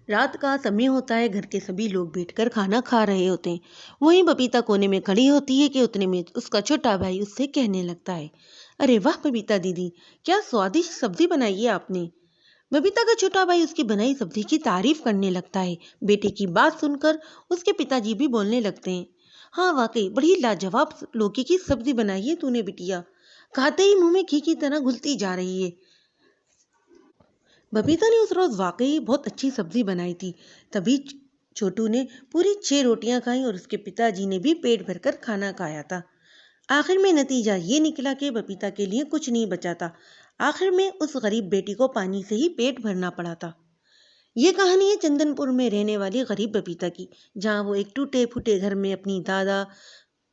रात का समय होता है। घर के सभी लोग बैठकर खाना खा रहे होते हैं। वहीं बबीता कोने में खड़ी होती है कि उतने में उसका छोटा भाई उससे कहने लगता है, अरे वाह बबीता दीदी, क्या स्वादिष्ट सब्जी बनाई है आपने। बबीता का छोटा भाई उसकी बनाई सब्जी की तारीफ करने लगता है। बेटे की बात सुनकर उसके पिताजी भी बोलने लगते हैं, हाँ वाकई बड़ी लाजवाब लौकी की सब्जी बनाई है तूने बिटिया, खाते ही मुंह में घी की तरह घुलती जा रही है। बबीता ने उस रोज वाकई बहुत अच्छी सब्जी बनाई थी। तभी छोटू ने पूरी 6 रोटियां खाई और उसके पिताजी ने भी पेट भरकर खाना खाया था। आखिर में नतीजा ये निकला कि बबीता के लिए कुछ नहीं बचा था। आखिर में उस गरीब बेटी को पानी से ही पेट भरना पड़ा था। ये कहानी है चंदनपुर में रहने वाली गरीब बबीता की, जहाँ वो एक टूटे फूटे घर में अपनी दादा,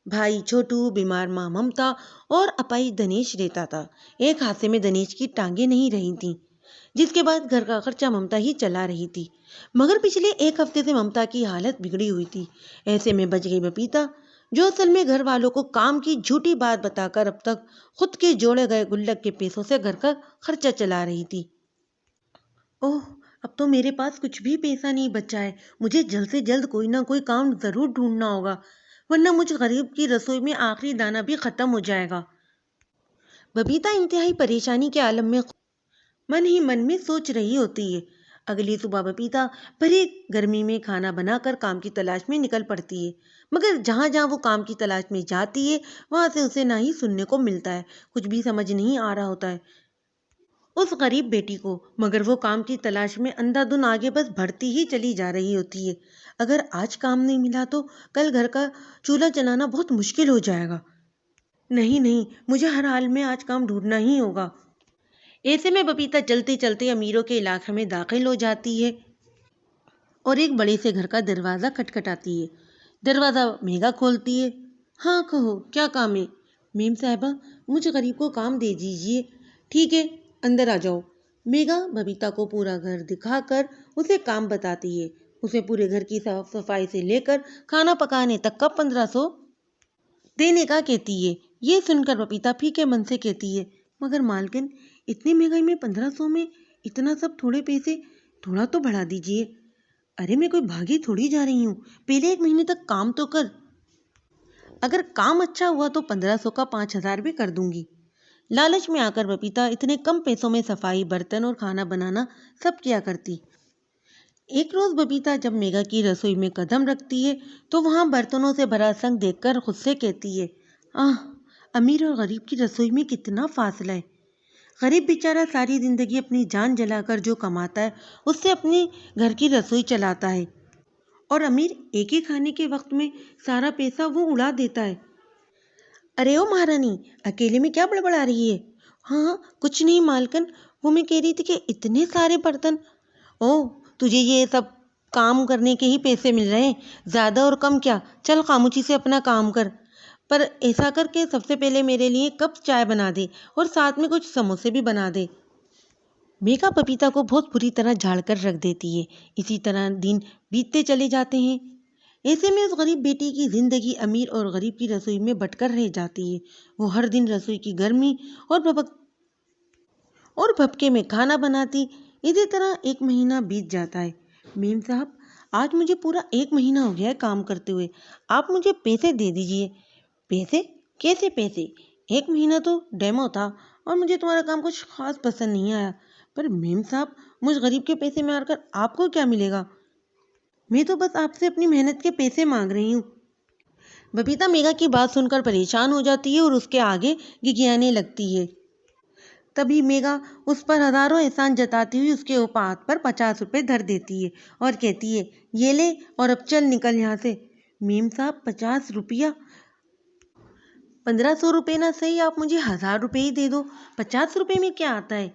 भाई छोटू, बीमार माँ ममता और अपाई धनेश रहता था। एक हादसे में धनेश की टांगे नहीं रही थीं, जिसके बाद घर का खर्चा ममता ही चला रही थी। मगर पिछले एक हफ्ते से ममता की हालत बिगड़ी हुई थी। ऐसे में बच गई बबीता, जो असल में घर वालों को काम की झूठी बात बताकर अब तक खुद के जोड़े गए गुल्लक के पैसों से घर का खर्चा चला रही थी। ओह, अब तो मेरे पास कुछ भी पैसा नहीं बचा है। मुझे जल्द से जल्द कोई ना कोई काम जरूर ढूंढना होगा, वरना मुझ गरीब की रसोई में आखिरी दाना भी खत्म हो जाएगा। बबीता इंतहाई परेशानी के आलम में मन ही मन में सोच रही होती है। अगली सुबह बबीता भरी गर्मी में खाना बनाकर काम की तलाश में निकल पड़ती है। मगर जहां जहां वो काम की तलाश में जाती है, वहां से उसे ना ही सुनने को मिलता है। कुछ भी समझ नहीं आ रहा होता है उस गरीब बेटी को। मगर वो काम की तलाश में अंधाधुन आगे बस बढ़ती ही चली जा रही होती है। अगर आज काम नहीं मिला तो कल घर का चूल्हा जलाना बहुत मुश्किल हो जाएगा। नहीं नहीं, मुझे हर हाल में आज काम ढूंढना ही होगा। ऐसे में बबीता चलते चलते अमीरों के इलाके में दाखिल हो जाती है और एक बड़े से घर का दरवाज़ा खटखटाती है। दरवाज़ा मेघा खोलती है। हाँ कहो, क्या काम है। मेम साहबा, मुझ गरीब को काम दे दीजिए। ठीक है, अंदर आ जाओ। मेघा बबीता को पूरा घर दिखाकर उसे काम बताती है। उसे पूरे घर की साफ सफाई से लेकर खाना पकाने तक का 1500 देने का कहती है। ये सुनकर बबीता फीके मन से कहती है, मगर मालकिन, इतनी महंगाई में 1500 में इतना सब थोड़े पैसे, थोड़ा तो बढ़ा दीजिए। अरे मैं कोई भागी थोड़ी जा रही हूँ, पहले 1 महीने तक काम तो कर। अगर काम अच्छा हुआ तो 1500 का 5000 भी कर दूंगी। लालच में आकर बबीता इतने कम पैसों में सफाई, बर्तन और खाना बनाना सब किया करती। एक रोज बबीता जब मेघा की रसोई में कदम रखती है तो वहां बर्तनों से भरा संग देखकर खुद से कहती है, आह, अमीर और गरीब की रसोई में कितना फासला है। गरीब बेचारा सारी जिंदगी अपनी जान जलाकर जो कमाता है उससे अपनी घर की रसोई चलाता है, और अमीर एक ही खाने के वक्त में सारा पैसा वो उड़ा देता है। अरे ओ महारानी, अकेले में क्या बड़बड़ा रही है। हाँ कुछ नहीं मालकन, वो मैं कह रही थी कि इतने सारे बर्तन। ओह, तुझे ये सब काम करने के ही पैसे मिल रहे हैं, ज़्यादा और कम क्या। चल खामोशी से अपना काम कर। पर ऐसा करके सबसे पहले मेरे लिए कप चाय बना दे और साथ में कुछ समोसे भी बना दे। मेघा पपीता को बहुत बुरी तरह झाड़ कर रख देती है। इसी तरह दिन बीतते चले जाते हैं। ऐसे में उस गरीब बेटी की जिंदगी अमीर और गरीब की रसोई में बटकर रह जाती है। वो हर दिन रसोई की गर्मी और भपके में खाना बनाती। इसी तरह 1 महीना बीत जाता है। मेम साहब, आज मुझे पूरा 1 महीना हो गया है काम करते हुए, आप मुझे पैसे दे दीजिए। पैसे? कैसे पैसे? 1 महीना तो डेमो था और मुझे तुम्हारा काम कुछ खास पसंद नहीं आया। पर मेम साहब, मुझ गरीब के पैसे मारकर आपको क्या मिलेगा। मैं तो बस आपसे अपनी मेहनत के पैसे मांग रही हूँ। बबीता मेघा की बात सुनकर परेशान हो जाती है और उसके आगे गिगियाने लगती है। तभी मेघा उस पर हजारों एहसान जताती हुई उसके हाथ पर 50 रुपए धर देती है और कहती है, ये ले और अब चल निकल यहाँ से। मेम साहब, 50 रुपया? 1500 रुपये ना सही, आप मुझे 1000 रुपये ही दे दो। 50 रुपये में क्या आता है।